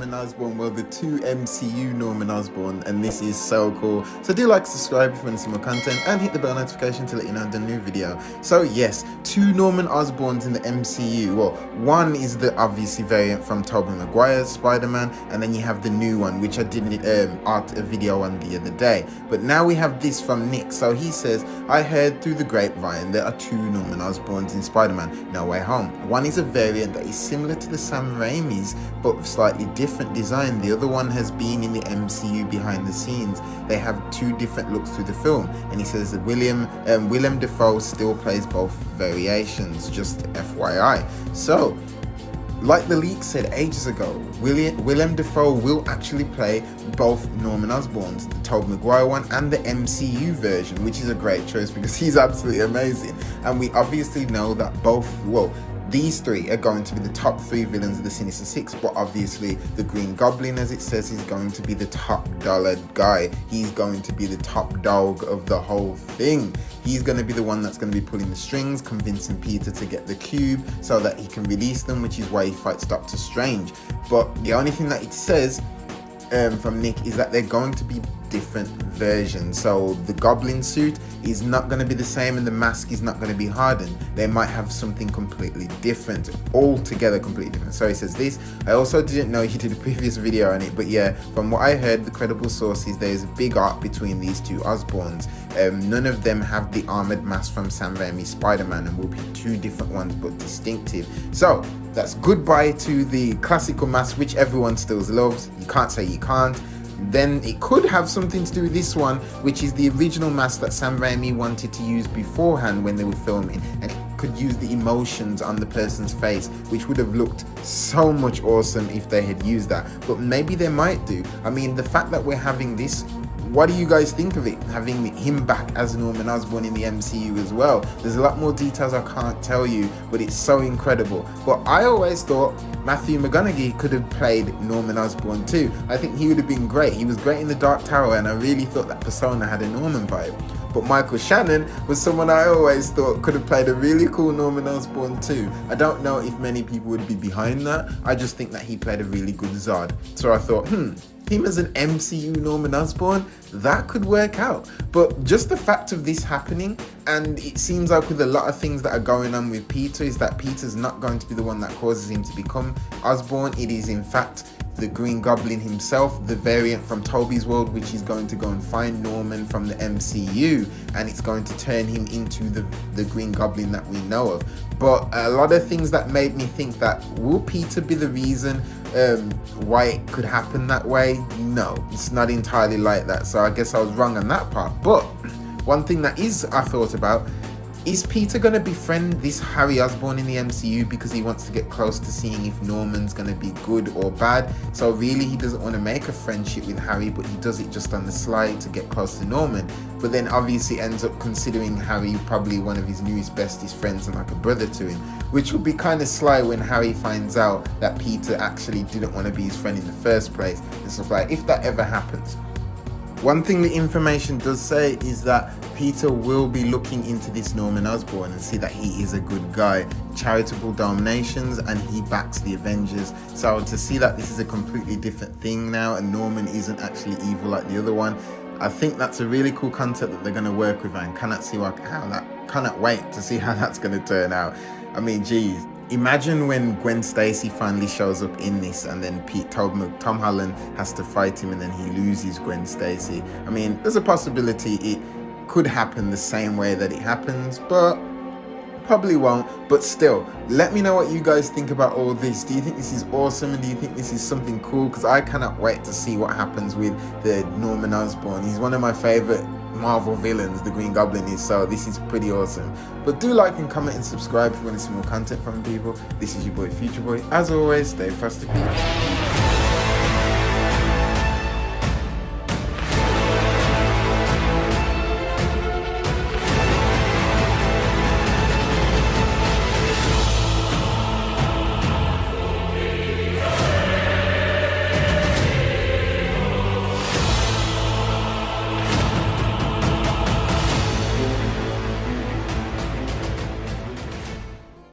Norman Osborn, well, the two MCU Norman Osborn, and this is so cool. So do like, subscribe if you want to see more content, and hit the bell notification to let you know the new video. So yes, two Norman Osborns in the MCU. Well, one is the obviously variant from Tobey Maguire's Spider-Man, and then you have the new one, which I did art a video on the other day. But now we have this from Nick. So he says, I heard through the grapevine there are two Norman Osborns in Spider-Man No Way Home. One is a variant that is similar to the Sam Raimi's, but slightly different design. The other one has been in the MCU behind the scenes. They have two different looks through the film, and he says that Willem Dafoe still plays both variations, just FYI. So like the leak said ages ago, Willem Dafoe will actually play both Norman Osborns, the Tobey Maguire one and the MCU version, which is a great choice because he's absolutely amazing. And we obviously know that both, well, these three are going to be the top three villains of the Sinister Six, but obviously the Green Goblin, as it says, is going to be the top dollar guy. He's going to be the top dog of the whole thing. He's going to be the one that's going to be pulling the strings, convincing Peter to get the cube so that he can release them, which is why he fights Doctor Strange. But the only thing that it says from Nick is that they're going to be different versions. So the Goblin suit is not going to be the same, and the mask is not going to be hardened. They might have something completely different, altogether completely different. So he says this. I also didn't know he did a previous video on it, but yeah, from what I heard, the credible sources, there's a big arc between these two Osborns. None of them have the armored mask from Sam Raimi's Spider-Man, and will be two different ones but distinctive. So that's goodbye to the classical mask, which everyone still loves. You can't say you can't. Then it could have something to do with this one, which is the original mask that Sam Raimi wanted to use beforehand when they were filming, and it could use the emotions on the person's face, which would have looked so much awesome if they had used that. But maybe they might do. I mean, the fact that we're having this, what do you guys think of it, having him back as Norman Osborn in the MCU as well? There's a lot more details I can't tell you, but it's so incredible. But I always thought Matthew McConaughey could have played Norman Osborn too. I think he would have been great. He was great in The Dark Tower, and I really thought that persona had a Norman vibe. But Michael Shannon was someone I always thought could have played a really cool Norman Osborn too. I don't know if many people would be behind that. I just think that he played a really good Zod. So I thought, him as an MCU Norman Osborn, that could work out. But just the fact of this happening, and it seems like with a lot of things that are going on with Peter, is that Peter's not going to be the one that causes him to become Osborn. It is in fact the Green Goblin himself, the variant from Tobey's world, which is going to go and find Norman from the MCU, and it's going to turn him into the Green Goblin that we know of. But a lot of things that made me think that, will Peter be the reason why it could happen that way? No, it's not entirely like that. So I guess I was wrong on that part. But one thing that I thought about, is Peter going to befriend this Harry Osborn in the MCU because he wants to get close to seeing if Norman's going to be good or bad? So really he doesn't want to make a friendship with Harry, but he does it just on the slide to get close to Norman. But then obviously ends up considering Harry probably one of his newest bestest friends and like a brother to him, which would be kind of sly when Harry finds out that Peter actually didn't want to be his friend in the first place and stuff like that, if that ever happens. One thing the information does say is that Peter will be looking into this Norman Osborn and see that he is a good guy, charitable donations, and he backs the Avengers. So to see that this is a completely different thing now, and Norman isn't actually evil like the other one, I think that's a really cool concept that they're going to work with, and cannot wait to see how that's going to turn out. I mean, geez. Imagine when Gwen Stacy finally shows up in this, and then Tom Holland has to fight him, and then he loses Gwen Stacy. I mean, there's a possibility it could happen the same way that it happens, but probably won't. But still, let me know what you guys think about all this. Do you think this is awesome, and do you think this is something cool? Because I cannot wait to see what happens with the Norman Osborn. He's one of my favorite Marvel villains, the Green Goblin is, so this is pretty awesome. But do like and comment and subscribe if you want to see more content from people. This is your boy Future Boy. As always, stay frosty.